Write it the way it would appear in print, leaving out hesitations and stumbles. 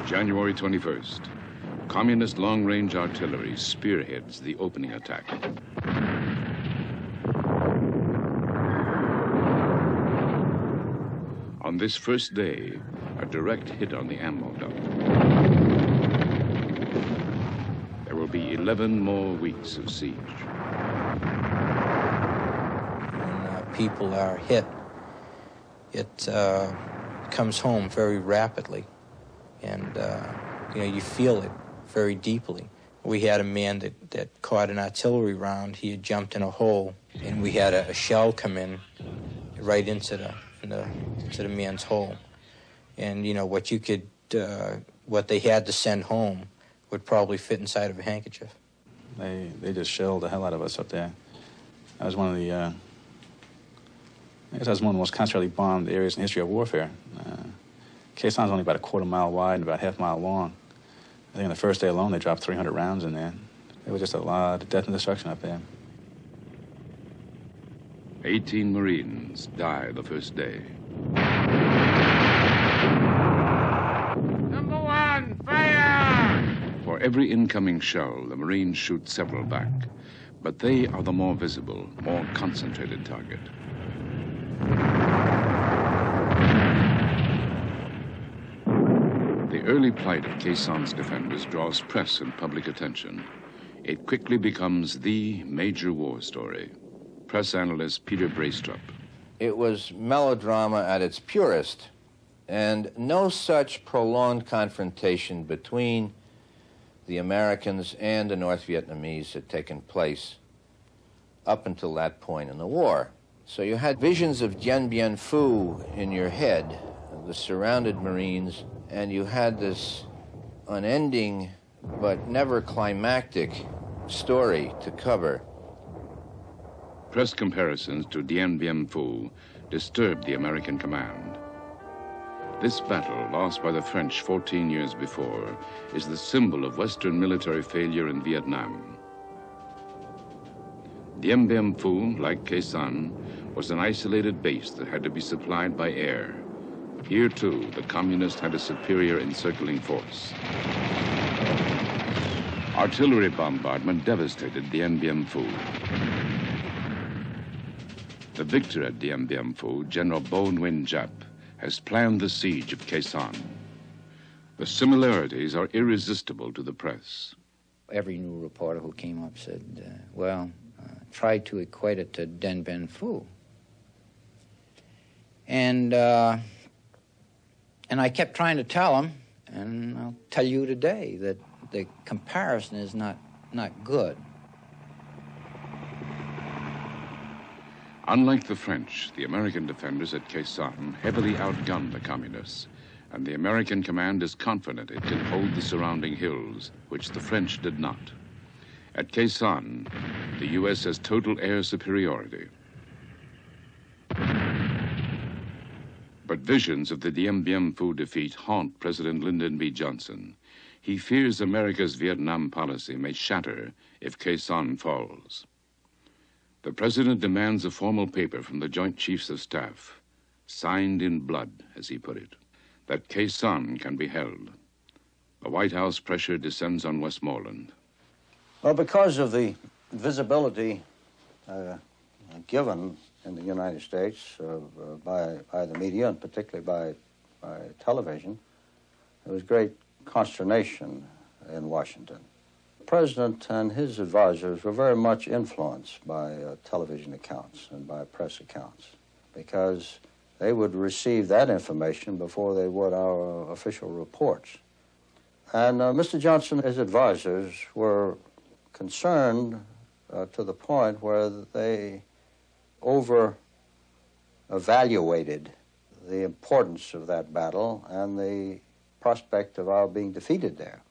January 21st. Communist long-range artillery spearheads the opening attack. On this first day, a direct hit on the ammo dump. There will be 11 more weeks of siege. When people are hit, it comes home very rapidly, and you feel it very deeply. We had a man that caught an artillery round. He had jumped in a hole, and we had a shell come in right into the man's hole. And what they had to send home would probably fit inside of a handkerchief. They just shelled the hell out of us up there. That was one of the I guess that was one of the most concentrated bombed areas in the history of warfare. Khe Sanh is only about a quarter mile wide and about half mile long. I think on the first day alone, they dropped 300 rounds in there. It was just a lot of death and destruction up there. 18 Marines die the first day. Number one, fire! For every incoming shell, the Marines shoot several back. But they are the more visible, more concentrated target. The early plight of Khe Sanh's defenders draws press and public attention. It quickly becomes the major war story. Press analyst Peter Braystrup. It was melodrama at its purest, and no such prolonged confrontation between the Americans and the North Vietnamese had taken place up until that point in the war. So you had visions of Dien Bien Phu in your head, of the surrounded Marines, and you had this unending but never climactic story to cover. Press comparisons to Dien Bien Phu disturbed the American command. This battle, lost by the French 14 years before, is the symbol of Western military failure in Vietnam. Dien Bien Phu, like Khe Sanh, was an isolated base that had to be supplied by air. Here, too, the communists had a superior encircling force. Artillery bombardment devastated Dien Bien Phu. The victor at Dien Bien Phu, General Bo Nguyen Giap, has planned the siege of Khe Sanh. The similarities are irresistible to the press. Every new reporter who came up said, tried to equate it to Dien Bien Phu. And I kept trying to tell him, and I'll tell you today, that the comparison is not good. Unlike the French, the American defenders at Khe Sanh heavily outgunned the communists, and the American command is confident it can hold the surrounding hills, which the French did not. At Khe Sanh, the U.S. has total air superiority. But visions of the Dien Bien Phu defeat haunt President Lyndon B. Johnson. He fears America's Vietnam policy may shatter if Khe Sanh falls. The president demands a formal paper from the Joint Chiefs of Staff, signed in blood, as he put it, that Khe Sanh can be held. The White House pressure descends on Westmoreland. Well, because of the visibility given in the United States by the media, and particularly by television, there was great consternation in Washington. The president and his advisors were very much influenced by television accounts and by press accounts, because they would receive that information before they would our official reports. And Mr. Johnson and his advisors were concerned to the point where they over-evaluated the importance of that battle and the prospect of our being defeated there.